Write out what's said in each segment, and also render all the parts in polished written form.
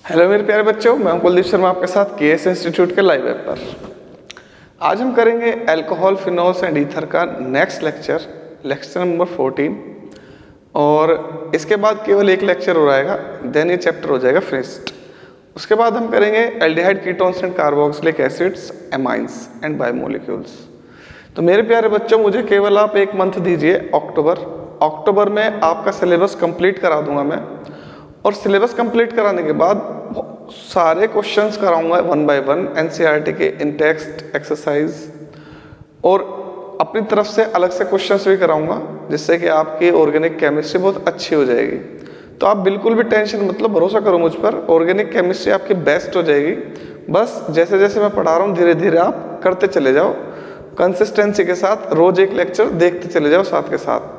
Hello मेरे प्यारे बच्चों, मैं कुलदीप शर्मा आपके साथ केएस इंस्टीट्यूट के लाइव ऐप पर। आज हम करेंगे अल्कोहल, फिनोल्स एंड ईथर का नेक्स्ट लेक्चर नंबर 14। और इसके बाद केवल एक लेक्चर हो रहेगा, देन ये चैप्टर हो जाएगा फिनिश्ड। उसके बाद हम करेंगे aldehyde, ketones and carboxylic acids, amines and biomolecules. तो मेरे प्यारे बच्चों, मुझे केवल आप एक मंथ दीजिए, अक्टूबर में आपका सिलेबस कंप्लीट करा दूंगा मैं। और सिलेबस कंप्लीट कराने के बाद सारे क्वेश्चंस कराऊंगा वन बाय वन, एनसीईआरटी के इन टेक्स्ट एक्सरसाइज, और अपनी तरफ से अलग से क्वेश्चंस भी कराऊंगा, जिससे कि आपकी ऑर्गेनिक केमिस्ट्री बहुत अच्छी हो जाएगी। तो आप बिल्कुल भी टेंशन मतलब, भरोसा करो मुझ पर, ऑर्गेनिक केमिस्ट्री आपकी बेस्ट हो जाएगी। बस जैसे जैसे मैं पढ़ा रहा हूँ धीरे धीरे आप करते चले जाओ, कंसिस्टेंसी के साथ रोज एक लेक्चर देखते चले जाओ साथ के साथ।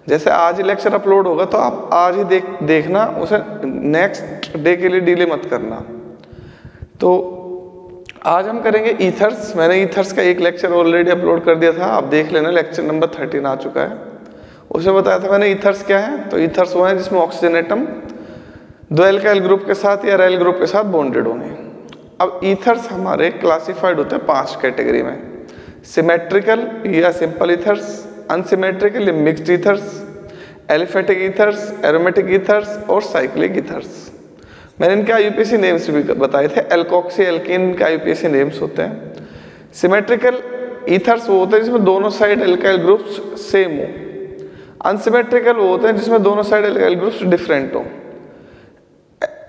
जैसे आज ही लेक्चर अपलोड होगा तो आप आज ही देखना, उसे नेक्स्ट डे के लिए डिले मत करना। तो आज हम करेंगे ईथर्स। मैंने ईथर्स का एक लेक्चर ऑलरेडी अपलोड कर दिया था, आप देख लेना, लेक्चर नंबर 13 आ चुका है। उसमें बताया था मैंने ईथर्स क्या है। तो ईथर्स वो है जिसमें ऑक्सीजन एटम दो एल्काइल ग्रुप के साथ या रेल ग्रुप के साथ बॉन्डेड होंगे। अब ईथर्स हमारे क्लासिफाइड होते हैं 5 कैटेगरी में: सिमेट्रिकल या सिंपल ईथर्स, अनसिमेट्रिकल या mixed ethers, aliphatic ethers, aromatic ethers और साइक्लिक ईथर्स। मैंने इनके आईयूपीएसी नेम्स भी बताए थे। एल्कोक्सी, एल्कीन के आईयूपीएसी नेम्स होते हैं। सिमेट्रिकल ईथर्स वो होते हैं जिसमें दोनों साइड एल्काइल ग्रुप्स सेम हो। अनसिमेट्रिकल वो होते हैं जिसमें दोनों साइड एल्काइल ग्रुप्स डिफरेंट हो।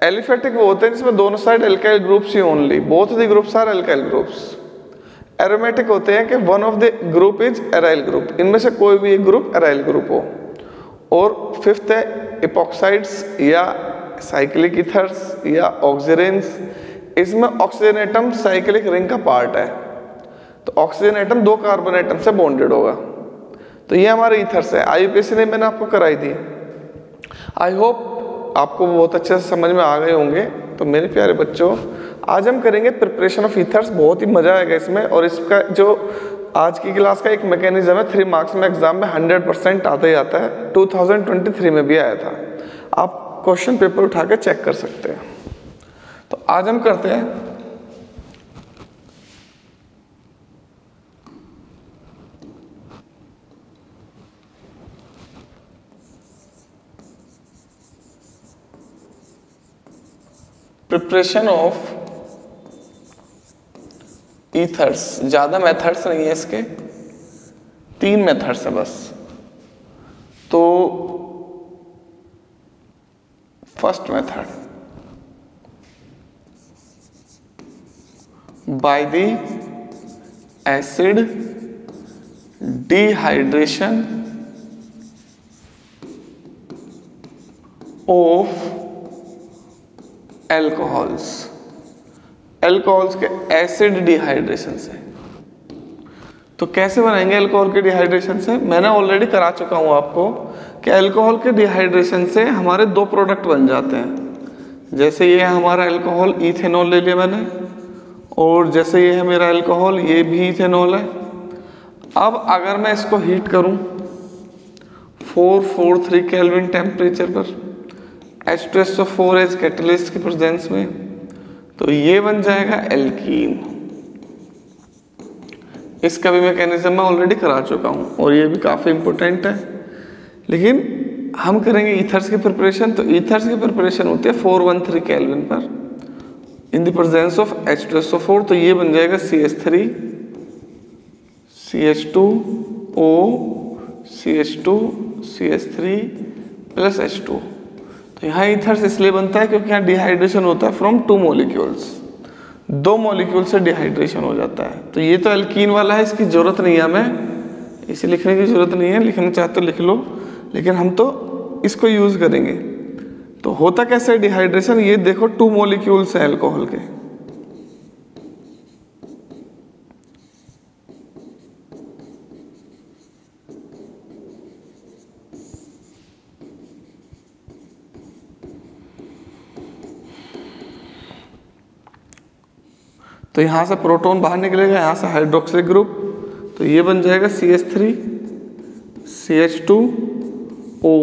एलिफेटिक वो होते हैं जिसमें दोनों साइड एल्काइल ग्रुप्स ही only, both the groups are alkyl groups. Aromatic होते हैं कि one of the group is aryl group, इनमें से कोई भी एक ग्रुप एराइल ग्रुप हो। और फिफ्थ है इपॉक्साइड्स या साइक्लिक ईथर्स या ऑक्सीजन्स। इसमें ऑक्सीजन एटम साइक्लिक रिंग का पार्ट है, तो ऑक्सीजन एटम 2 कार्बन एटम से बॉन्डेड होगा। तो ये हमारे ईथर्स है। आईयूपीएसी ने मैंने आपको कराई थी। आई होप आपको बहुत अच्छे से समझ में आ गए होंगे। तो मेरे प्यारे बच्चों, आज हम करेंगे प्रिपरेशन ऑफ ईथर्स। बहुत ही मजा आएगा इसमें। और इसका जो आज की क्लास का एक मैकेनिज्म है, 3 मार्क्स में एग्जाम में 100% आता ही आता है। 2023 में भी आया था, आप क्वेश्चन पेपर उठा के चेक कर सकते हैं। तो आज हम करते हैं प्रिपरेशन ऑफ ईथर्स। ज्यादा मेथड्स नहीं है इसके, 3 मेथड्स है बस। तो first method, by the acid dehydration of alcohols के एसिड डिहाइड्रेशन से। तो कैसे बनाएंगे अल्कोहल के डिहाइड्रेशन से? मैंने ऑलरेडी करा चुका हूं आपको कि अल्कोहल के डिहाइड्रेशन से हमारे 2 प्रोडक्ट बन जाते हैं। जैसे ये है हमारा अल्कोहल, इथेनॉल ले लिया मैंने, और जैसे ये है मेरा अल्कोहल, ये भी इथेनॉल है। अब अगर मैं इसको हीट करूं 443 केल्विन टेम्परेचर पर, H2SO4 एज कैटलिस्ट के प्रेजेंस में, तो ये बन जाएगा एल्कीन। इसका भी मैकेनिज्म मैं ऑलरेडी करा चुका हूं और ये भी काफी इंपॉर्टेंट है। लेकिन हम करेंगे ईथर्स की प्रिपरेशन। तो ईथर्स की प्रिपरेशन होती है 413 केल्विन पर in the presence of H2SO4। तो ये बन जाएगा CH3 CH2O CH2 CH3 plus H2। तो यहाँ ईथर्स इसलिए बनता है क्योंकि यहाँ डिहाइड्रेशन होता है फ्रॉम 2 मॉलिक्यूल्स, 2 मॉलिक्यूल से डिहाइड्रेशन हो जाता है। तो ये तो एल्कीन वाला है, इसकी जरूरत नहीं है, हमें इसे लिखने की जरूरत नहीं है। लिखना चाहते तो लिख लो, लेकिन हम तो इसको यूज करेंगे। तो होता कैसे डिहाइड्रेशन? ये देखो 2 मॉलिक्यूल्स है अल्कोहल के। तो यहाँ से प्रोटॉन बाहर निकलेगा, यहाँ से हाइड्रोक्सिल ग्रुप, तो ये बन जाएगा CH3 CH2O।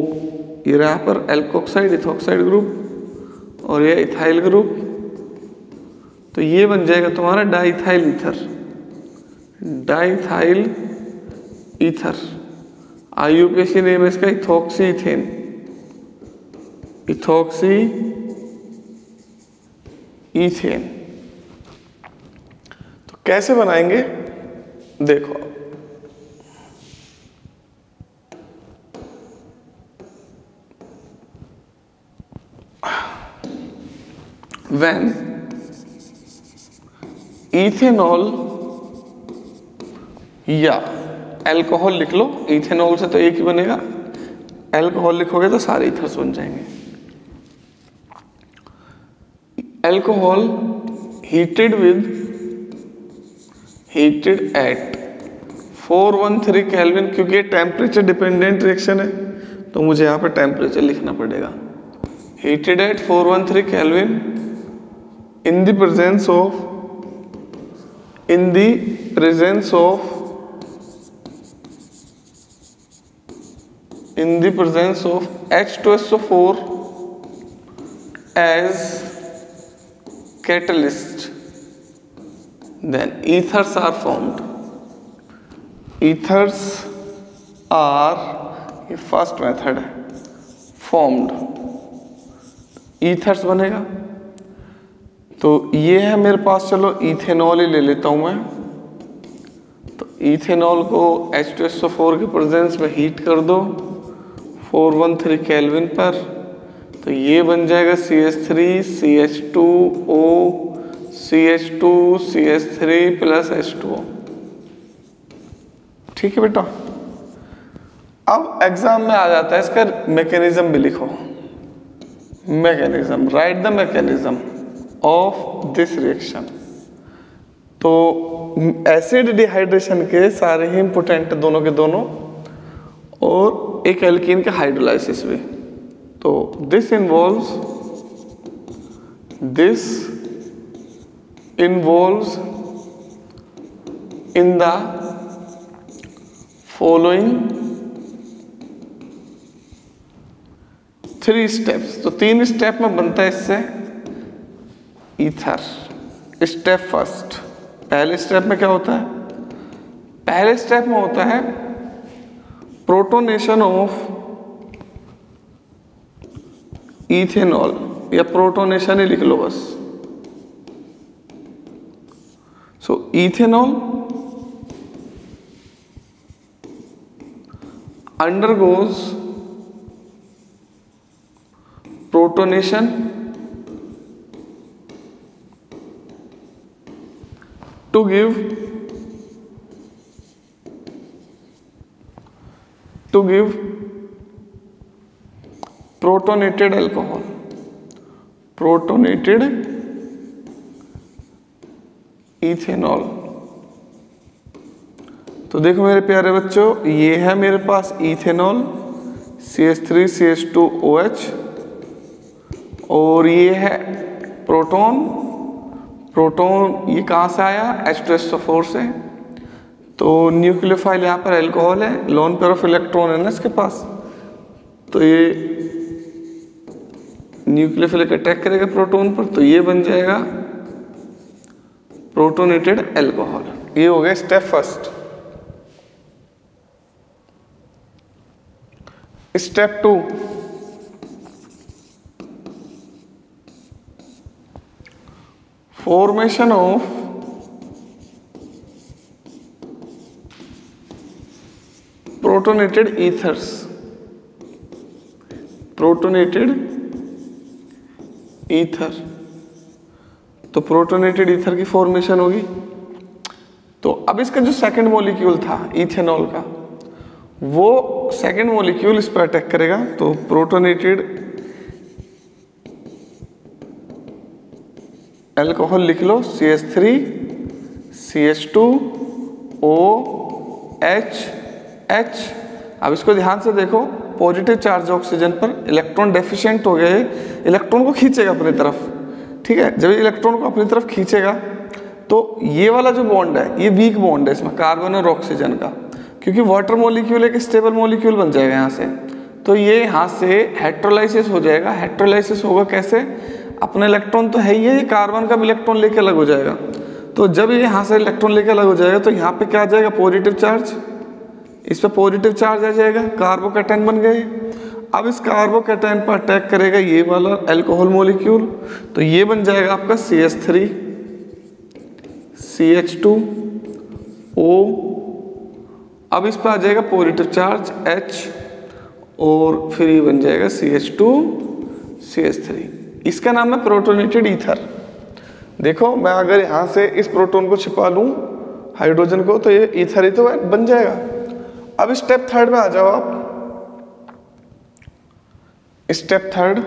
ये रहा पर एल्कोक्साइड इथोक्साइड ग्रुप, और ये इथाइल ग्रुप, तो ये बन जाएगा तुम्हारा diethyl ether, diethyl ether. IUPAC name है इसका इथॉक्सी इथेन, इथॉक्सी इथेन। तो कैसे बनाएंगे देखो, when इथेनॉल या अल्कोहल लिख लो, इथेनॉल से तो एक ही बनेगा, अल्कोहल लिखोगे तो सारे इथर्स बन जाएंगे। अल्कोहल हीटेड एट 413 केल्विन, क्योंकि ये टेम्परेचर डिपेंडेंट रिएक्शन है तो मुझे यहाँ पे टेम्परेचर लिखना पड़ेगा। Heated at 413 kelvin in the presence of H2SO4 as catalyst, then ethers are formed. Ethers are, ये फर्स्ट मेथड है, formed, ethers बनेगा। तो ये है मेरे पास, चलो इथेनॉल ही ले लेता हूं मैं। तो इथेनॉल को H2SO4 के प्रेजेंस में हीट कर दो 413 केल्विन पर, तो ये बन जाएगा CH3 CH2O CH2 CH3 plus H2O। ठीक है बेटा। अब एग्जाम में आ जाता है इसका मैकेनिज्म भी लिखो, mechanism, right the mechanism of this reaction. तो एसिड डिहाइड्रेशन के सारे ही इंपोर्टेंट दोनों के दोनों, और एक एल्कीन का हाइड्रोलाइसिस भी। तो this involves in the following 3 steps. तो 3 स्टेप में बनता है इससे ईथर। स्टेप फर्स्ट, पहले स्टेप में क्या होता है? पहले स्टेप में होता है प्रोटोनेशन ऑफ इथेनॉल, या प्रोटोनेशन ही लिख लो बस। सो ethanol undergoes protonation to give protonated alcohol, protonated ethanol। तो देखो मेरे प्यारे बच्चों, ये है मेरे पास इथेनॉल CH3 CH2OH, और ये है प्रोटोन ये कहाँ से आया? H2SO4 से। तो न्यूक्लियोफाइल यहाँ पर अल्कोहल है, लोन पेयर ऑफ इलेक्ट्रॉन है ना इसके पास, तो ये न्यूक्लियोफाइल अटैक करेगा प्रोटोन पर, तो ये बन जाएगा प्रोटोनेटेड अल्कोहल। ये हो गया step first. Step 2, formation of protonated ethers, protonated ether. तो प्रोटोनेटेड ईथर की फॉर्मेशन होगी। तो अब इसका जो सेकंड मॉलिक्यूल था इथेनॉल का, वो सेकंड मॉलिक्यूल इस पर अटैक करेगा। तो प्रोटोनेटेड अल्कोहल लिख लो, CH3 CH2OH। अब इसको ध्यान से देखो, पॉजिटिव चार्ज ऑक्सीजन पर, इलेक्ट्रॉन डेफिशिएंट हो गए, इलेक्ट्रॉन को खींचेगा अपनी तरफ। ठीक है, जब इलेक्ट्रॉन को अपनी तरफ खींचेगा तो ये वाला जो बॉन्ड है ये वीक बॉन्ड है इसमें, कार्बन और ऑक्सीजन का, क्योंकि वाटर मॉलिक्यूल एक स्टेबल मॉलिक्यूल बन जाएगा यहाँ से। तो ये यहाँ से हेट्रोलाइसिस हो जाएगा। हेट्रोलाइसिस होगा कैसे? अपने इलेक्ट्रॉन तो है ही है, ये कार्बन का भी इलेक्ट्रॉन लेके अलग हो जाएगा। तो जब ये यहाँ से इलेक्ट्रॉन लेके अलग हो जाएगा तो यहाँ पे क्या आ जाएगा, पॉजिटिव चार्ज, इस पे पॉजिटिव चार्ज आ जाएगा, कार्बोकैटायन बन गए। अब इस कार्बोकैटायन पर अटैक करेगा ये वाला अल्कोहल मॉलिक्यूल, तो ये बन जाएगा आपका CH3 CH2O। अब इस पर आ जाएगा पॉजिटिव चार्ज H और फिर ये बन जाएगा CH2 CH3। इसका नाम है प्रोटोनेटेड ईथर। देखो मैं अगर यहाँ से इस प्रोटॉन को छिपा लूँ हाइड्रोजन को, तो ये ईथर ही तो बन जाएगा। अब स्टेप थर्ड में आ जाओ आप। Step third,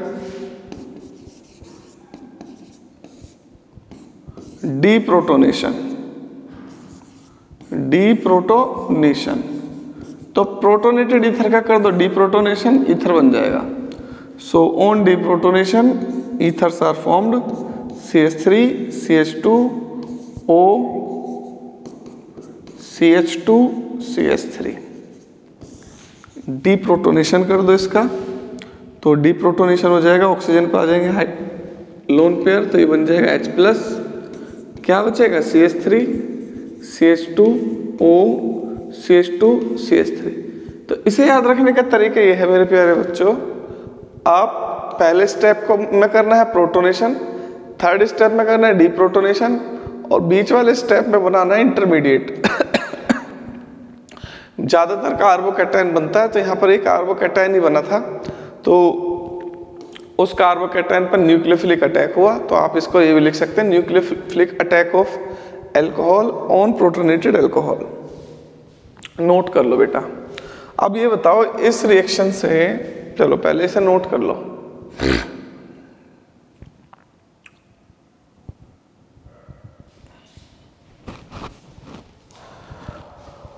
deprotonation. डीप्रोटोनेशन तो प्रोटोनेटेड ईथर का कर दो डीप्रोटोनेशन, ईथर बन जाएगा। So on deprotonation ethers are formed CH3 CH2O CH2 CH3। Deprotonation कर दो इसका, तो डीप्रोटोनेशन हो जाएगा, ऑक्सीजन पे आ जाएंगे लोन पेयर, तो ये बन जाएगा H+, क्या बचेगा CH3 CH2O CH2 CH3। तो इसे याद रखने का तरीका ये है मेरे प्यारे बच्चों, आप पहले स्टेप को में करना है प्रोटोनेशन, थर्ड स्टेप में करना है डीप्रोटोनेशन, और बीच वाले स्टेप में बनाना है इंटरमीडिएट। ज्यादातर कार्बोकैटायन बनता है, तो यहाँ पर एक कार्बोकैटायन ही बना था, तो उस कार्बोकैटायन पर न्यूक्लियोफिलिक अटैक हुआ, तो आप इसको ये भी लिख सकते हैं nucleophilic attack of alcohol on protonated alcohol. Note कर लो बेटा। अब ये बताओ इस रिएक्शन से, चलो पहले इसे नोट कर लो।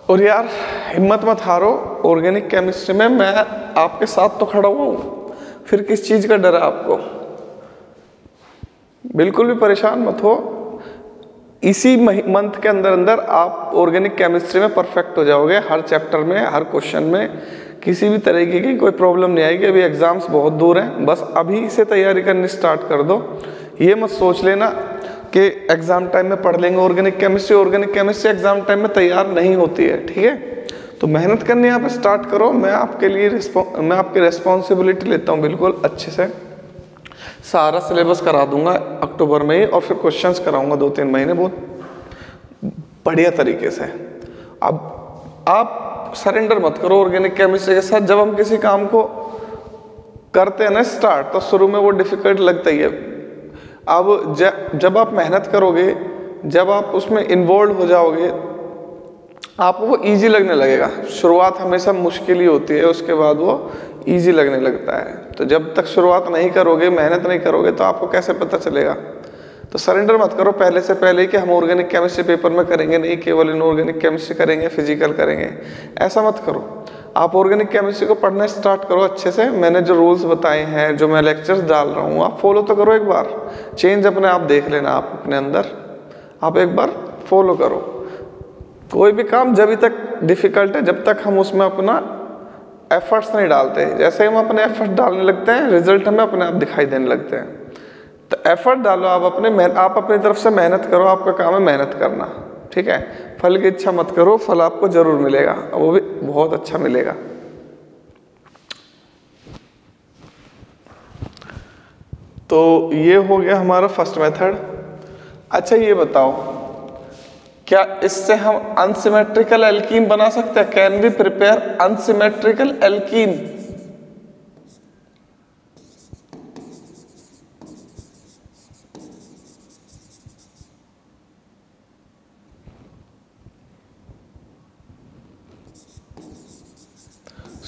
और यार हिम्मत मत हारो, ऑर्गेनिक केमिस्ट्री में मैं आपके साथ तो खड़ा हुआ हूँ, फिर किस चीज का डर है आपको? बिल्कुल भी परेशान मत हो, इसी मंथ के अंदर अंदर आप ऑर्गेनिक केमिस्ट्री में परफेक्ट हो जाओगे। हर चैप्टर में, हर क्वेश्चन में किसी भी तरीके की कोई प्रॉब्लम नहीं आएगी। अभी एग्जाम्स बहुत दूर हैं, बस अभी से तैयारी करनी स्टार्ट कर दो। ये मत सोच लेना कि एग्जाम टाइम में पढ़ लेंगे ऑर्गेनिक केमिस्ट्री एग्जाम टाइम में तैयार नहीं होती है, ठीक है? तो मेहनत करनी यहाँ पे स्टार्ट करो। मैं आपकी रिस्पॉन्सिबिलिटी लेता हूँ बिल्कुल अच्छे से। सारा सिलेबस करा दूंगा अक्टूबर में ही, और फिर क्वेश्चंस कराऊंगा 2-3 महीने बहुत बढ़िया तरीके से। अब आप सरेंडर मत करो ऑर्गेनिक केमिस्ट्री के साथ। जब हम किसी काम को करते हैं ना स्टार्ट, तो शुरू में वो डिफिकल्ट लगता ही है। अब जब आप मेहनत करोगे, जब आप उसमें इन्वॉल्व हो जाओगे, आपको वो इजी लगने लगेगा। शुरुआत हमेशा मुश्किल ही होती है, उसके बाद वो इजी लगने लगता है। तो जब तक शुरुआत नहीं करोगे, मेहनत नहीं करोगे, तो आपको कैसे पता चलेगा? तो सरेंडर मत करो पहले से पहले कि हम ऑर्गेनिक केमिस्ट्री पेपर में करेंगे नहीं, केवल इनऑर्गेनिक केमिस्ट्री करेंगे, फिजिकल करेंगे। ऐसा मत करो। आप ऑर्गेनिक केमिस्ट्री को पढ़ना स्टार्ट करो अच्छे से। मैंने जो रूल्स बताए हैं, जो मैं लेक्चर्स डाल रहा हूँ, आप फॉलो तो करो। एक बार चेंज अपने आप देख लेना, आप अपने अंदर आप एक बार फॉलो करो। कोई भी काम जब तक डिफिकल्ट है, जब तक हम उसमें अपना एफर्ट्स नहीं डालते। जैसे हम अपने एफर्ट डालने लगते हैं, रिजल्ट हमें अपने आप दिखाई देने लगते हैं। तो एफर्ट डालो, आप अपनी तरफ से मेहनत करो। आपका काम है मेहनत करना, ठीक है? फल की इच्छा मत करो, फल आपको जरूर मिलेगा, वो भी बहुत अच्छा मिलेगा। तो ये हो गया हमारा फर्स्ट मेथड। अच्छा ये बताओ, क्या इससे हम अनसिमेट्रिकल एल्कीन बना सकते हैं? Can we prepare unsymmetrical alkene?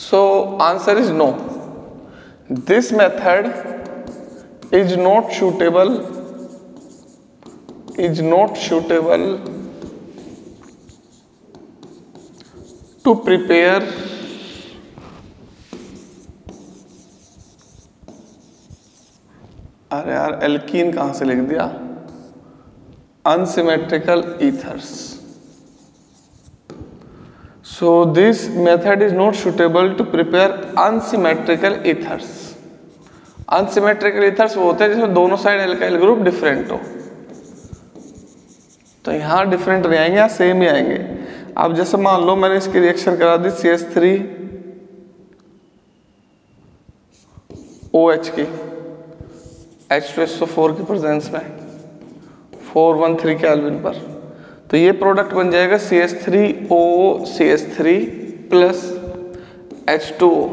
So answer is no. This method is not suitable to prepare अरे यार एल्कीन कहां से लिख दिया? Unsymmetrical ethers. So this method is not suitable to prepare unsymmetrical ethers. Unsymmetrical ethers वो होते हैं जिसमें दोनों साइड एल्काइल ग्रुप डिफरेंट हो। तो यहाँ डिफरेंट नहीं आएंगे, यहाँ सेम ही आएंगे। अब जैसे मान लो मैंने इसकी रिएक्शन करा दी CH3OH की H2SO4 की प्रेजेंस में 413 केल्विन पर, तो ये प्रोडक्ट बन जाएगा CH3OCH3 प्लस H2O।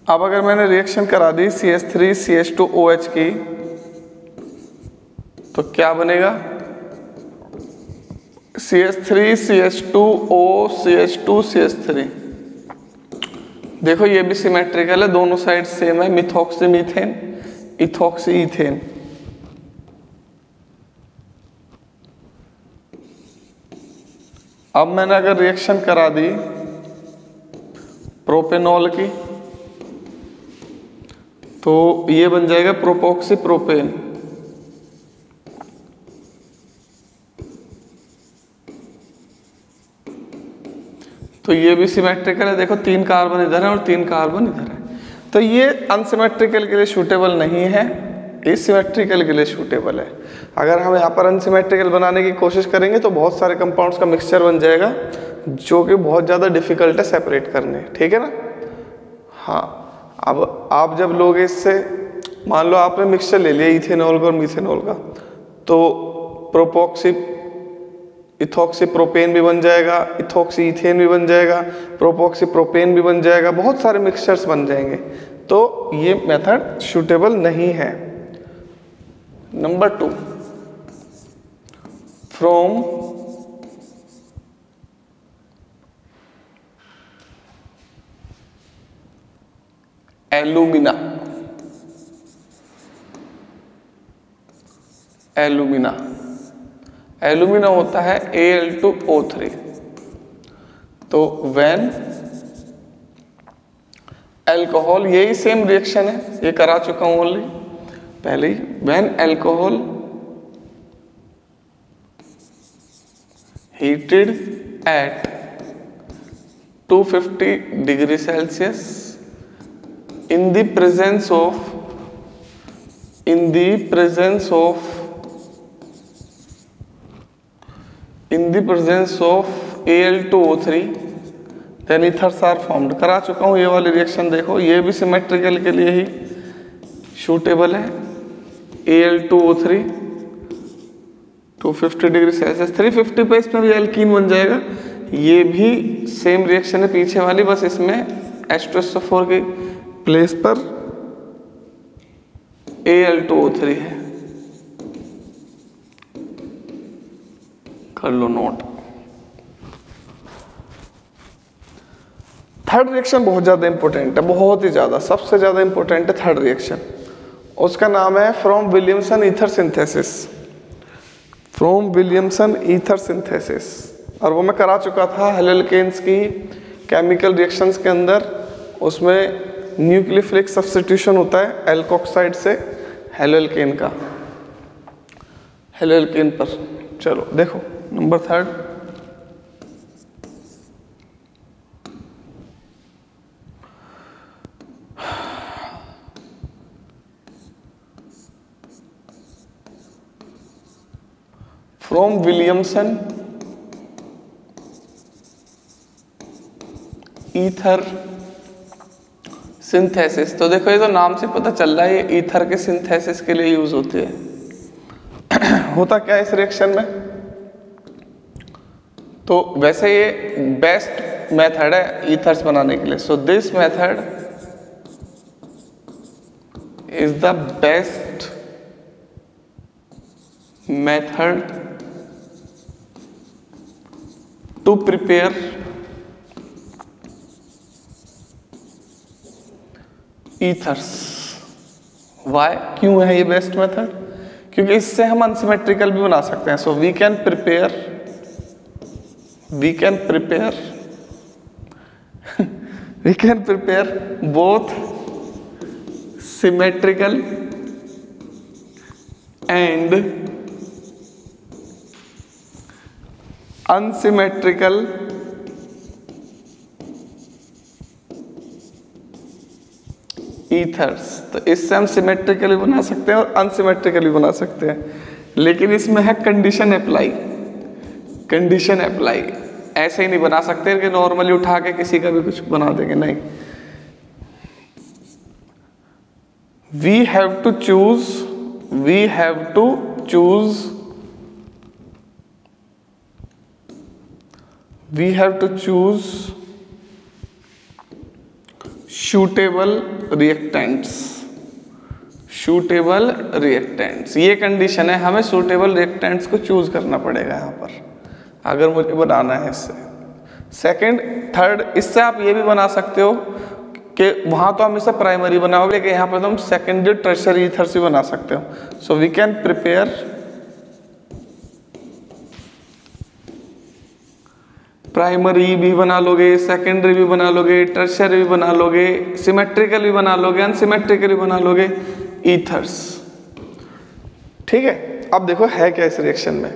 अब अगर मैंने रिएक्शन करा दी CH3CH2OH की तो क्या बनेगा CH3CH2OCH2CH3। देखो ये भी सिमेट्रिकल है, दोनों साइड सेम है, मिथॉक्सी मीथेन इथॉक्सी ईथेन। अब मैंने अगर रिएक्शन करा दी प्रोपेनॉल की तो ये बन जाएगा प्रोपोक्सी प्रोपेन। तो ये भी सिमेट्रिकल है, देखो 3 कार्बन इधर है और 3 कार्बन इधर है। तो ये अनसिमेट्रिकल के लिए सूटेबल नहीं है, ये सिमेट्रिकल के लिए सूटेबल है। अगर हम यहाँ पर अनसिमेट्रिकल बनाने की कोशिश करेंगे तो बहुत सारे कंपाउंड्स का मिक्सचर बन जाएगा जो कि बहुत ज़्यादा डिफिकल्ट है सेपरेट करने, ठीक है ना। हाँ, अब आप जब लोगे इससे, मान लो आपने मिक्सचर ले लिया इथेनॉल का और मीथेनॉल का, तो प्रोपोक्सी इथॉक्सी प्रोपेन भी बन जाएगा, इथॉक्सी इथेन भी बन जाएगा, प्रोपोक्सी प्रोपेन भी बन जाएगा, बहुत सारे मिक्सचर्स बन जाएंगे। तो ये मेथड सूटेबल नहीं है। Number 2, from alumina, alumina alumina होता है Al2O3। तो व्हेन अल्कोहल, यही सेम रिएक्शन है, ये करा चुका हूं ऑलरेडी पहले ही। When alcohol heated at 250 degree Celsius in the presence of Al2O3 then ethers are formed। करा चुका हूँ ये वाली रिएक्शन, देखो ये भी सिमेट्रिकल के लिए ही सूटेबल है। Al2O3 250 डिग्री सेल्सियस, 350 पे इसमें भी एल्कीन बन जाएगा। ये भी सेम रिएक्शन है पीछे वाली, बस इसमें H2SO4 की प्लेस पर Al2O3 है, कर लो नोट। थर्ड रिएक्शन बहुत ज्यादा इंपॉर्टेंट है, बहुत ही ज्यादा, सबसे ज्यादा इंपॉर्टेंट है थर्ड रिएक्शन। उसका नाम है from Williamson ether synthesis, from Williamson ether synthesis. और वो मैं करा चुका था हेलोल्केन्स की केमिकल रिएक्शंस के अंदर। उसमें न्यूक्लियोफिलिक सब्स्टिट्यूशन होता है एल्कोक्साइड से हेलोल्केन का, हेलोल्केन पर। चलो देखो number 3, from Williamson ether synthesis. तो देखो ये तो नाम से पता चल रहा है ये ईथर के सिंथेसिस के लिए यूज होती है। होता क्या है इस रिएक्शन में, तो वैसे ये बेस्ट मेथड है ईथर्स बनाने के लिए। So this method is the best method to prepare ethers. Why, क्यों है ये बेस्ट मेथड? क्योंकि इससे हम अनसिमेट्रिकल भी बना सकते हैं। So we can prepare both symmetrical and unsymmetrical ethers. तो इससे हम सिमेट्रिकली बना सकते हैं और अनसिमेट्रिकली बना सकते हैं, लेकिन इसमें है कंडीशन अप्लाई। कंडीशन अप्लाई ऐसे ही नहीं बना सकते कि नॉर्मली उठा के किसी का भी कुछ बना देंगे, नहीं। we have to choose suitable reactants। ये कंडीशन है, हमें suitable reactants को चूज करना पड़ेगा यहाँ पर अगर मुझे बनाना है इससे। सेकंड, थर्ड, इससे आप ये भी बना सकते हो कि वहां तो हम इसे प्राइमरी बनाओगे, लेकिन यहाँ पर तो हम सेकेंडरी टर्शियरी ईथर्स भी बना सकते हो। So we can prepare primary भी बना लोगे, सेकेंडरी भी बना लोगे, टर्शियरी भी बना लोगे, सिमेट्रिकल भी बना लोगे, अनसिमेट्रिकल भी बना लोगे ईथर्स। ठीक है, अब देखो है क्या इस रिएक्शन में।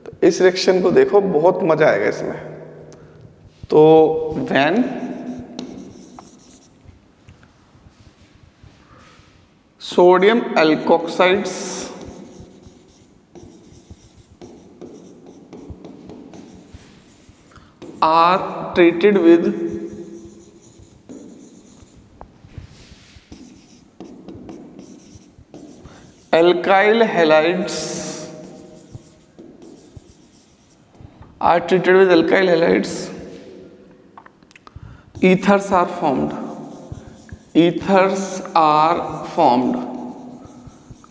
तो इस रिएक्शन को देखो, बहुत मजा आएगा इसमें। तो when sodium alkoxides are treated with alkyl halides ethers are formed।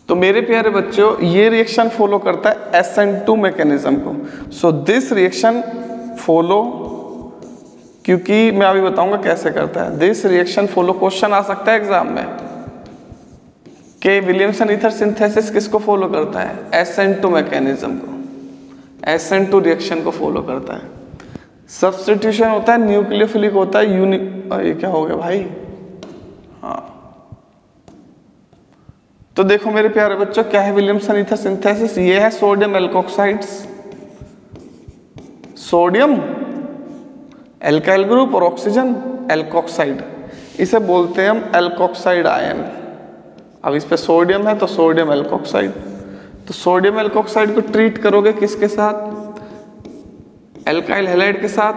तो मेरे प्यारे बच्चों, ये रिएक्शन फॉलो करता है SN2 मैकेनिज्म को। सो दिस रिएक्शन फॉलो, क्योंकि मैं अभी बताऊंगा कैसे करता है। दिस रिएक्शन फॉलो क्वेश्चन आ सकता है एग्जाम में कि विलियमसन ईथर सिंथेसिस किसको फॉलो करता है? SN2 मैकेनिज्म को, SN2 रिएक्शन को फॉलो करता है। सब्स्टिट्यूशन होता है, न्यूक्लियोफिलिक होता है, ये क्या हो गया भाई? हाँ, तो देखो मेरे प्यारे बच्चों, क्या है विलियमसन ईथर सिंथेसिस? ये है सोडियम एल्कोक्साइड्स, सोडियम एल्काइल ग्रुप और ऑक्सीजन एल्कोक्साइड, इसे बोलते हैं हम एल्कोक्साइड आयन। अब इस पे सोडियम है तो सोडियम एल्कोक्साइड। तो सोडियम एल्कोक्साइड को ट्रीट करोगे किसके साथ? एल्काइल हैलाइड के साथ।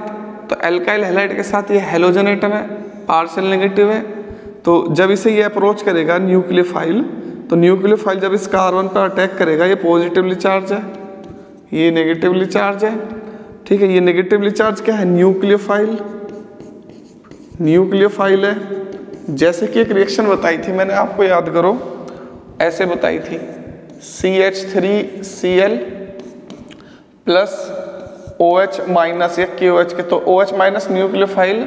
तो एल्काइल हैलाइड के साथ ये हेलोजन एटम है, पार्शियल नेगेटिव है। तो जब इसे ये अप्रोच करेगा न्यूक्लियोफाइल, तो न्यूक्लियोफाइल जब इस कार्बन पर अटैक करेगा, ये पॉजिटिवली चार्ज है, ये नेगेटिवली चार्ज है। ठीक है, ये नेगेटिवली चार्ज क्या है? न्यूक्लियोफाइल है। जैसे कि एक रिएक्शन बताई थी मैंने, आपको याद करो, ऐसे बताई थी, CH3Cl प्लस OH माइनस या KOH के। तो OH माइनस न्यूक्लियोफाइल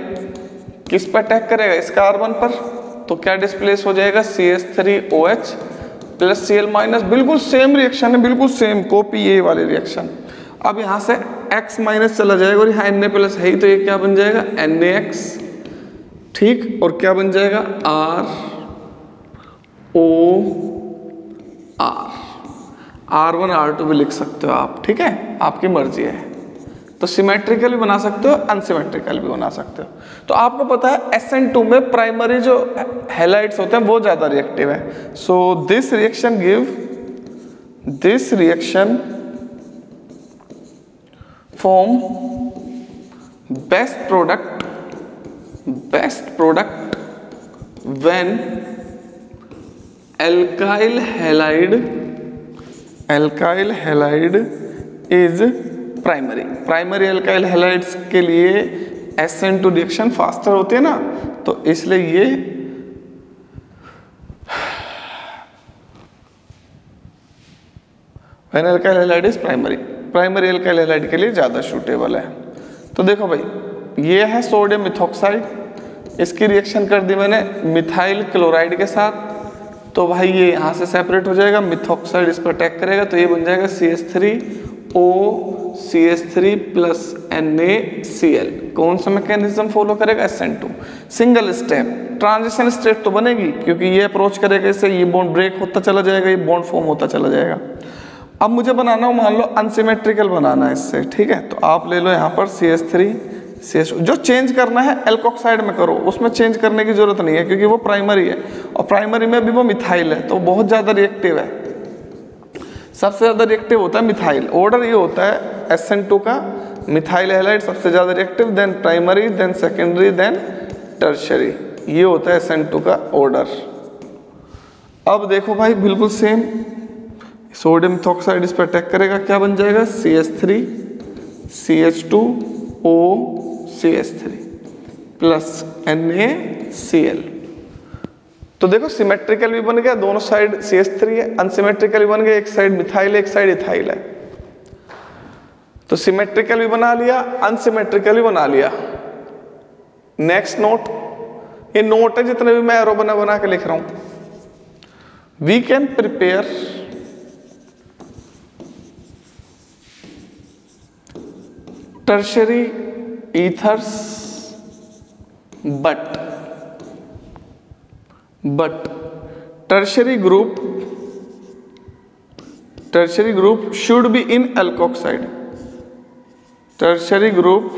किस पर अटैक करेगा? इस कार्बन पर। तो क्या डिस्प्लेस हो जाएगा? CH3OH plus Cl minus. बिल्कुल सेम रिएक्शन है, बिल्कुल सेम कॉपी ये वाली रिएक्शन। अब यहाँ से X माइनस चला जाएगा और यहाँ Na प्लस है ही, तो ये क्या बन जाएगा? NaX। ठीक, और क्या बन जाएगा? ROR। R1 R2 भी लिख सकते हो आप, ठीक है, आपकी मर्जी है। तो सिमेट्रिकल भी बना सकते हो, अनसिमेट्रिकल भी बना सकते हो। तो आपको पता है SN2 में प्राइमरी जो हैलाइड्स होते हैं वो ज्यादा रिएक्टिव है। So this reaction form best product when alkyl halide is primary alkyl halides के लिए SN2 रिएक्शन फास्टर होती है ना, तो इसलिए ये when alkyl halide is primary alkyl halide के लिए ज़्यादा सूटेबल है। तो देखो भाई, ये है सोडियम मिथॉक्साइड, इसकी रिएक्शन कर दी मैंने मिथाइल क्लोराइड के साथ। तो भाई ये यहाँ से सेपरेट हो जाएगा, मिथॉक्साइड इस पर अटैक करेगा, तो ये बन जाएगा CH3O प्लस NaCl। कौन सा मैकेनिज्म फॉलो करेगा? SN2। Single step, transition state तो बनेगी, क्योंकि ये अप्रोच करेगा इससे, ये बॉन्ड ब्रेक होता चला जाएगा, ये बॉन्ड फॉर्म होता चला जाएगा। अब मुझे बनाना हो, मान लो अनसिमेट्रिकल बनाना है इससे, ठीक है, तो आप ले लो यहाँ पर CH3, CH2। जो चेंज करना है एल्कोक्साइड में करो, उसमें चेंज करने की जरूरत नहीं है क्योंकि वो प्राइमरी है, और प्राइमरी में भी वो मिथाइल है तो बहुत ज़्यादा रिएक्टिव है। सबसे ज़्यादा रिएक्टिव होता है मिथाइल। ऑर्डर ये होता है SN2 का, मिथाइल हैलाइड सबसे ज़्यादा reactive, then primary, then secondary, then tertiary. ये होता है SN2 का ऑर्डर। अब देखो भाई बिल्कुल सेम, सोडियम मिथॉक्साइड इस पर अटैक करेगा, क्या बन जाएगा CH3 CH2O CH3 plus NaCl। तो देखो सिमेट्रिकल भी बन गया, दोनों साइड CH3 है, अनसिमेट्रिकल भी बन गया, एक साइड मिथाइल है एक साइड इथाइल है। तो सिमेट्रिकल भी बना लिया, अनसिमेट्रिकल भी बना लिया। नेक्स्ट नोट, ये नोट है जितने भी मैं एरो बना के लिख रहा हूं। We can prepare tertiary ethers but tertiary group should be in alkoxide. Tertiary group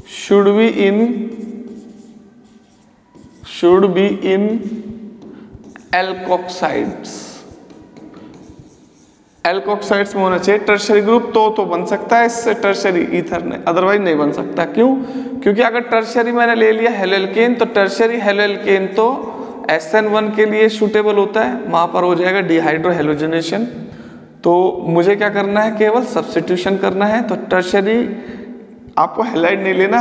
should be in alkoxides. एल्कोक्साइड्स में होना चाहिए टर्शरी ग्रुप, तो बन सकता है इससे टर्शरी ईथर ने, अदरवाइज नहीं बन सकता। क्यों? क्योंकि अगर टर्शरी मैंने ले लिया हेलोएल्केन, तो टर्शरी हेलोएल्केन तो SN1 के लिए सूटेबल होता है, वहां पर हो जाएगा डिहाइड्रो हेलोजनेशन। तो मुझे क्या करना है, केवल सब्स्टिट्यूशन करना है। तो टर्शरी आपको हेलाइड नहीं लेना,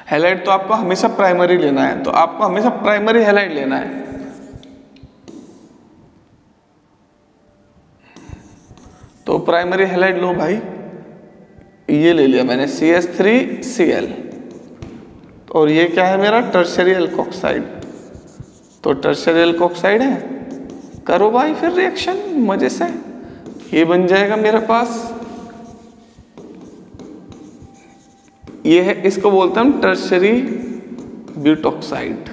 हेलाइड तो आपको हमेशा प्राइमरी लेना है, तो आपको हमेशा प्राइमरी हेलाइड लेना है। तो प्राइमरी हेलाइड लो भाई, ये ले लिया मैंने CH3Cl, और ये क्या है मेरा टर्शरी एल्कोक्साइड। तो टर्शरी एल्कोक्साइड है, करो भाई फिर रिएक्शन मजे से, ये बन जाएगा मेरे पास, ये है, इसको बोलते हैं टर्शरी ब्यूटॉक्साइड।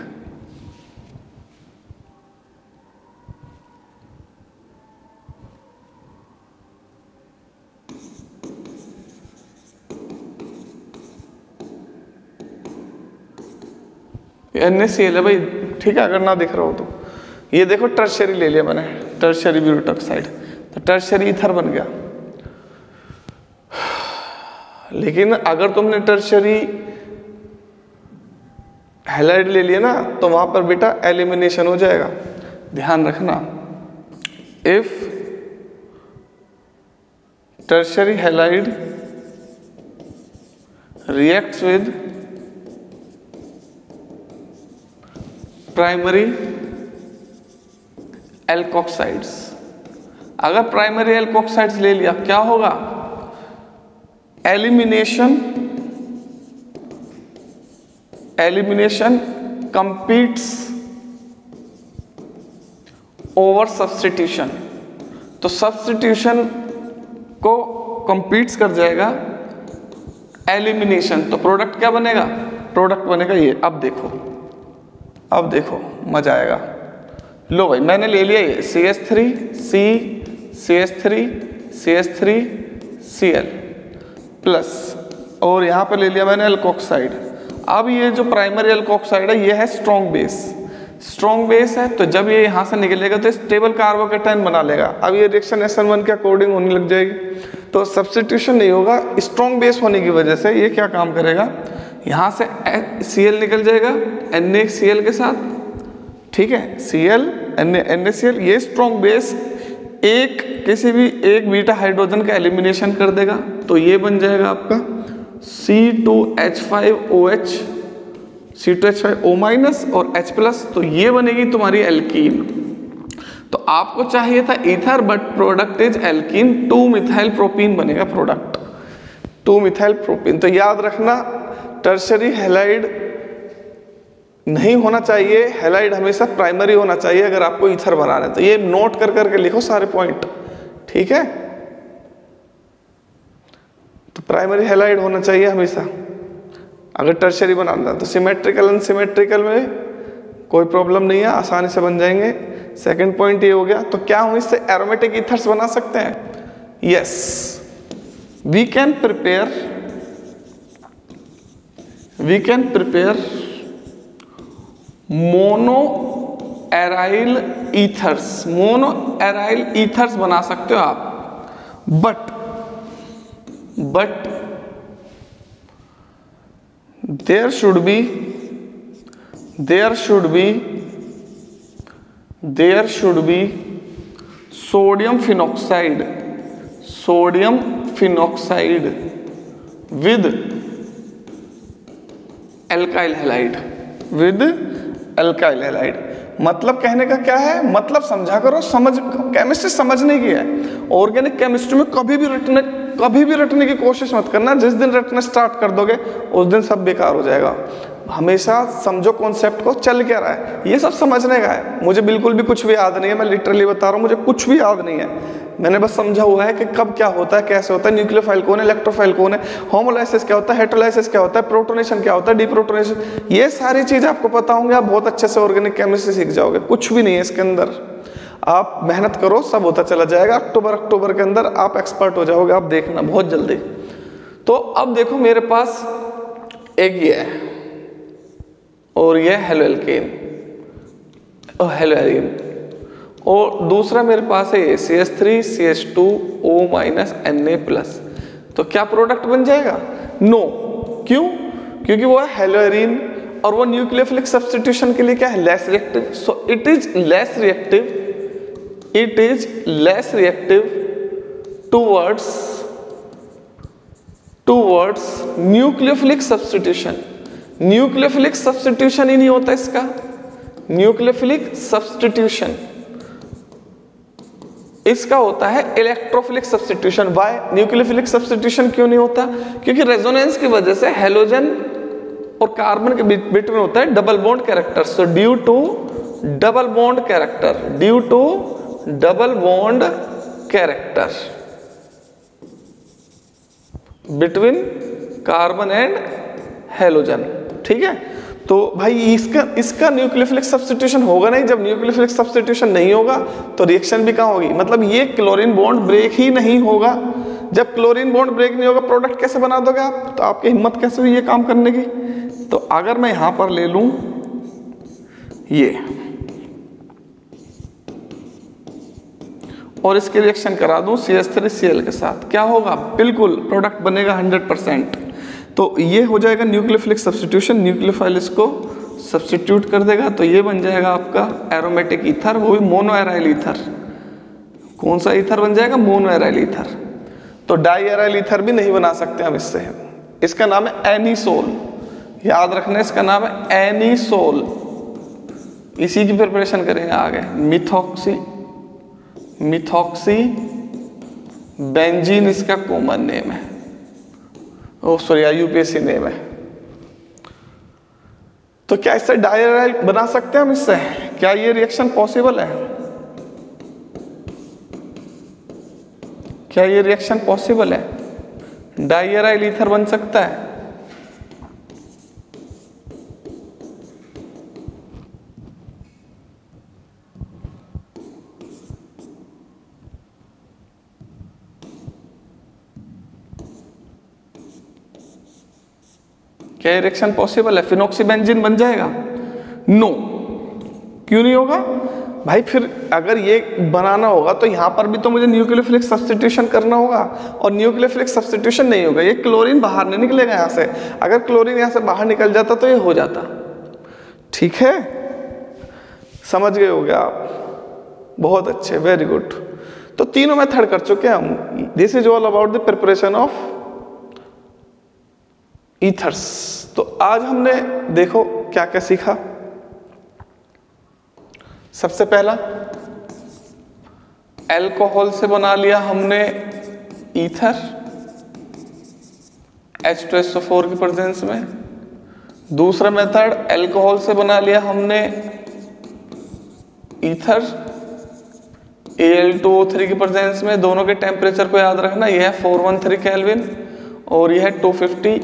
NaCl है भाई, ठीक है, अगर ना दिख रहा हो तो। ये देखो टर्शरी ले लिया मैंने, टर्शरी ब्यूटॉक्साइड, तो टर्शरी ईथर बन गया। लेकिन अगर तुमने टर्शरी हैलाइड ले लिया ना, तो वहां पर बेटा एलिमिनेशन हो जाएगा, ध्यान रखना। If tertiary halide reacts with primary alkoxides, अगर प्राइमरी एल्कोक्साइड्स ले लिया क्या होगा, एलिमिनेशन कंपीट्स ओवर सब्स्टिट्यूशन। तो सब्स्टिट्यूशन को कंपीट्स कर जाएगा एलिमिनेशन, तो प्रोडक्ट क्या बनेगा, प्रोडक्ट बनेगा ये। अब देखो मजा आएगा। लो भाई मैंने ले लिया ये CH3Cl प्लस, और यहाँ पे ले लिया मैंने एल्कोक्साइड। अब ये जो प्राइमरी एल्कोक्साइड है ये है स्ट्रॉन्ग बेस है, तो जब ये यहाँ से निकलेगा तो स्टेबल कार्बोकेटाइन बना लेगा। अब ये रिएक्शन SN1 के अकॉर्डिंग होने लग जाएगी, तो सब्स्टिट्यूशन नहीं होगा। स्ट्रॉन्ग बेस होने की वजह से ये क्या काम करेगा, यहाँ से Cl निकल जाएगा NaCl के साथ, ठीक है, Cl NaCl, ये स्ट्रॉन्ग बेस किसी भी एक बीटा हाइड्रोजन का एलिमिनेशन कर देगा, तो ये बन जाएगा आपका C2H5OH, C2H5O- और H+, तो ये बनेगी तुम्हारी एल्कीन। तो आपको चाहिए था ether, but product is alkene, two methyl propene बनेगा प्रोडक्ट, 2-मिथाइल प्रोपीन। तो याद रखना टर्शरी हैलाइड नहीं होना चाहिए, हैलाइड हमेशा प्राइमरी होना चाहिए अगर आपको ईथर बनाना है। तो ये नोट कर करके लिखो सारे पॉइंट, ठीक है। तो प्राइमरी हैलाइड होना चाहिए हमेशा अगर टर्शरी बनाना है। तो सिमेट्रिकल अनसिमेट्रिकल में कोई प्रॉब्लम नहीं है, आसानी से बन जाएंगे। सेकंड पॉइंट ये हो गया। तो क्या हम इससे एरोमेटिक ईथर्स बना सकते हैं? Yes, we can prepare we can prepare mono aryl ethers, mono aryl ethers बना सकते हो आप, but there should be sodium phenoxide with alkyl halide. मतलब कहने का क्या है, मतलब समझा करो, केमिस्ट्री समझने की है। ऑर्गेनिक केमिस्ट्री में कभी भी रटने की कोशिश मत करना। जिस दिन रटना स्टार्ट कर दोगे उस दिन सब बेकार हो जाएगा। हमेशा समझो कॉन्सेप्ट को, चल क्या रहा है, ये सब समझने का है। मुझे बिल्कुल भी कुछ भी याद नहीं है, मैं लिटरली बता रहा हूँ, मुझे कुछ भी याद नहीं है। मैंने बस समझा हुआ है कि कब क्या होता है, कैसे होता है, न्यूक्लियोफाइल कौन है, इलेक्ट्रोफाइल कौन है, होमोलाइसिस क्या होता है, हेटेरोलाइसिस क्या होता है, प्रोटोनेशन क्या होता है, डीप्रोटोनेशन, ये सारी चीजें आपको पता होंगे। आप बहुत अच्छे से ऑर्गेनिक केमिस्ट्री सीख जाओगे। कुछ भी नहीं है इसके अंदर, आप मेहनत करो, सब होता चला जाएगा। अक्टूबर के अंदर आप एक्सपर्ट हो जाओगे, आप देखना बहुत जल्दी। तो अब देखो मेरे पास एक ये है और ये हेलोएल्केन और हेलोएरीन, और दूसरा मेरे पास है ये CH3CH2O-Na+। तो क्या प्रोडक्ट बन जाएगा? नो। क्यों? क्योंकि वो है हेलोएरीन और वो न्यूक्लियोफिलिक सब्स्टिट्यूशन के लिए क्या है? Less reactive. So it is less reactive towards nucleophilic substitution. Nucleophilic substitution ही नहीं होता इसका, न्यूक्लियोफिलिक सब्स्टिट्यूशन इसका होता है electrophilic substitution. Why nucleophilic substitution क्यों नहीं होता? क्योंकि रेजोनेंस की वजह से हेलोजन और कार्बन के बीच में होता है double bond character. So due to double bond character between carbon and halogen. ठीक है, तो भाई इसका न्यूक्लियोफिलिक सब्स्टिट्यूशन होगा नहीं। जब न्यूक्लियोफिलिक सब्स्टिट्यूशन नहीं होगा तो रिएक्शन भी कहाँ होगी? मतलब ये क्लोरीन बॉन्ड ब्रेक ही नहीं होगा। जब क्लोरीन बॉन्ड ब्रेक नहीं होगा, प्रोडक्ट कैसे बना दोगे आप? तो आपकी हिम्मत कैसे हुई ये काम करने की? तो अगर मैं यहां पर ले लूं ये और इसके रिएक्शन करा दूं CH3Cl के साथ, क्या होगा? बिल्कुल प्रोडक्ट बनेगा 100%। तो ये हो जाएगा न्यूक्लियोफिलिक सब्स्टिट्यूशन। न्यूक्लियोफाइल इसको सब्स्टिट्यूट कर देगा, तो ये बन जाएगा आपका एरोमेटिक ईथर, वो भी मोनो एराइल ईथर। कौन सा ईथर बन जाएगा? Mono aryl ether. तो डाई एराइल ईथर भी नहीं बना सकते हम इससे। इसका नाम है एनीसोल, याद रखना, इसका नाम है एनीसोल। इसी की प्रिपरेशन करेंगे आगे। मिथॉक्सी बेंजीन इसका कॉमन नेम है, यूपीएससी नेम है। तो क्या इससे डाई एराइल बना सकते हैं हम इससे? क्या ये रिएक्शन पॉसिबल है? क्या ये रिएक्शन पॉसिबल है? डाई एराइल ईथर बन सकता है? क्या रिएक्शन पॉसिबल है? फिनॉक्सीबेंजीन बन जाएगा? नो। क्यों नहीं होगा भाई? फिर अगर ये बनाना होगा तो यहां पर भी तो मुझे न्यूक्लियोफिलिक सब्स्टिट्यूशन करना होगा, और न्यूक्लियोफिलिक सब्स्टिट्यूशन नहीं होगा। ये क्लोरीन बाहर नहीं निकलेगा यहां से। अगर क्लोरीन यहां से बाहर निकल जाता तो ये हो जाता। ठीक है, समझ गए होगे आप? बहुत अच्छे, वेरी गुड। तो तीनों मेथड कर चुके हैं हम। This is all about the preparation of ethers. तो आज हमने देखो क्या क्या सीखा। सबसे पहला, अल्कोहल से बना लिया हमने ईथर H2SO4 की प्रेजेंस में। दूसरा मेथड, अल्कोहल से बना लिया हमने ईथर Al2O3 की प्रेजेंस में। दोनों के टेम्परेचर को याद रखना, यह है 413 केल्विन और यह है 250,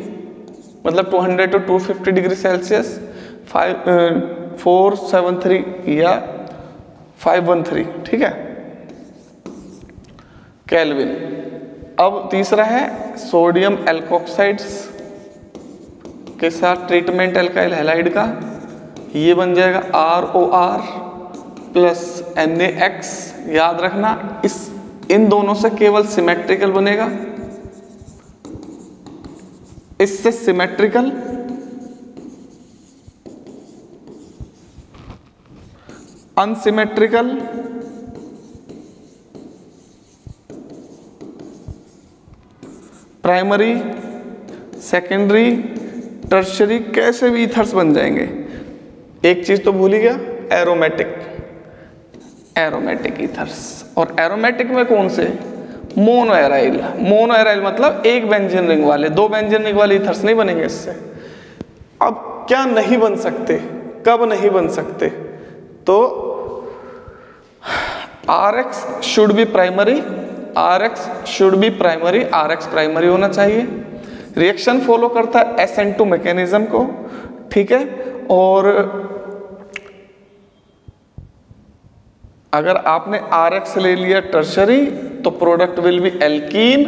मतलब 200 to 250 डिग्री सेल्सियस। 473 या 513, ठीक है, केल्विन। अब तीसरा है सोडियम एल्कोक्साइड्स के साथ ट्रीटमेंट एल्काइल हैलाइड का, ये बन जाएगा ROR प्लस NaX। याद रखना इन दोनों से केवल सिमेट्रिकल बनेगा, इससे symmetrical unsymmetrical primary secondary tertiary कैसे भी ईथर्स बन जाएंगे। एक चीज तो भूल ही गया, एरोमेटिक ईथर्स। और एरोमेटिक में कौन से? मोनो एराइल मतलब एक बेंजीन रिंग वाले, दो बेंजीन रिंग वाले ईथर्स नहीं बनेंगे इससे। अब क्या नहीं बन सकते, कब नहीं बन सकते? तो RX should be primary, RX primary होना चाहिए। रिएक्शन फॉलो करता है SN2 मैकेनिज्म को, ठीक है। और अगर आपने RX ले लिया टर्शरी तो प्रोडक्ट विल बी एल्कीन,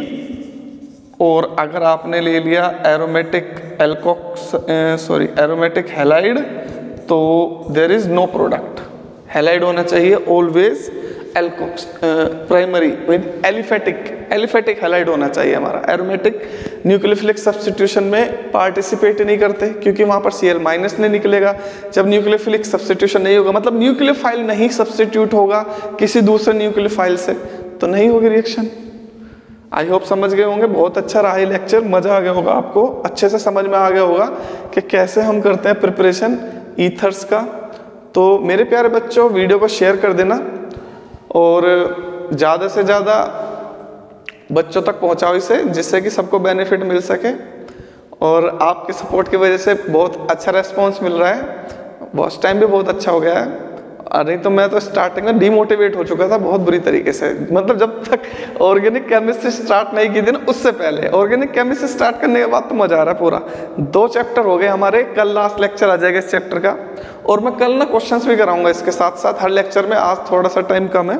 और अगर आपने ले लिया एरोमेटिक हैलाइड तो there is no product. Halide होना चाहिए ऑलवेज एल्कोक्स प्राइमरी विद एलिफेटिक हैलाइड होना चाहिए हमारा। एरोमेटिक न्यूक्लियोफिलिक सब्स्टिट्यूशन में पार्टिसिपेट नहीं करते क्योंकि वहां पर Cl- नहीं निकलेगा। जब न्यूक्लियोफिलिक सब्स्टिट्यूशन नहीं होगा, मतलब न्यूक्लियोफाइल नहीं सब्स्टिट्यूट होगा किसी दूसरे न्यूक्लियोफाइल से, तो नहीं होगी रिएक्शन। आई होप समझ गए होंगे। बहुत अच्छा रहा ये लेक्चर, मजा आ गया होगा आपको, अच्छे से समझ में आ गया होगा कि कैसे हम करते हैं प्रिपरेशन ईथर्स का। तो मेरे प्यारे बच्चों, वीडियो को शेयर कर देना और ज़्यादा से ज़्यादा बच्चों तक पहुंचाओ इसे, जिससे कि सबको बेनिफिट मिल सके। और आपके सपोर्ट की वजह से बहुत अच्छा रेस्पॉन्स मिल रहा है, वॉच टाइम भी बहुत अच्छा हो गया है। नहीं तो मैं तो स्टार्टिंग में डीमोटिवेट हो चुका था बहुत बुरी तरीके से, मतलब जब तक ऑर्गेनिक केमिस्ट्री स्टार्ट नहीं की थी ना उससे पहले। ऑर्गेनिक केमिस्ट्री स्टार्ट करने के बाद तो मजा आ रहा है पूरा। 2 चैप्टर हो गए हमारे, कल लास्ट लेक्चर आ जाएगा इस चैप्टर का, और मैं कल ना क्वेश्चंस भी कराऊंगा इसके साथ साथ हर लेक्चर में। आज थोड़ा सा टाइम कम है,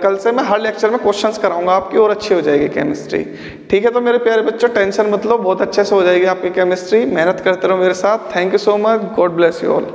कल से मैं हर लेक्चर में क्वेश्चंस कराऊंगा आपकी, और अच्छी हो जाएगी केमिस्ट्री, ठीक है। तो मेरे प्यारे बच्चों, टेंशन मत लो, बहुत अच्छे से हो जाएगी आपकी केमिस्ट्री। मेहनत करते रहो मेरे साथ। Thank you so much, God bless you all.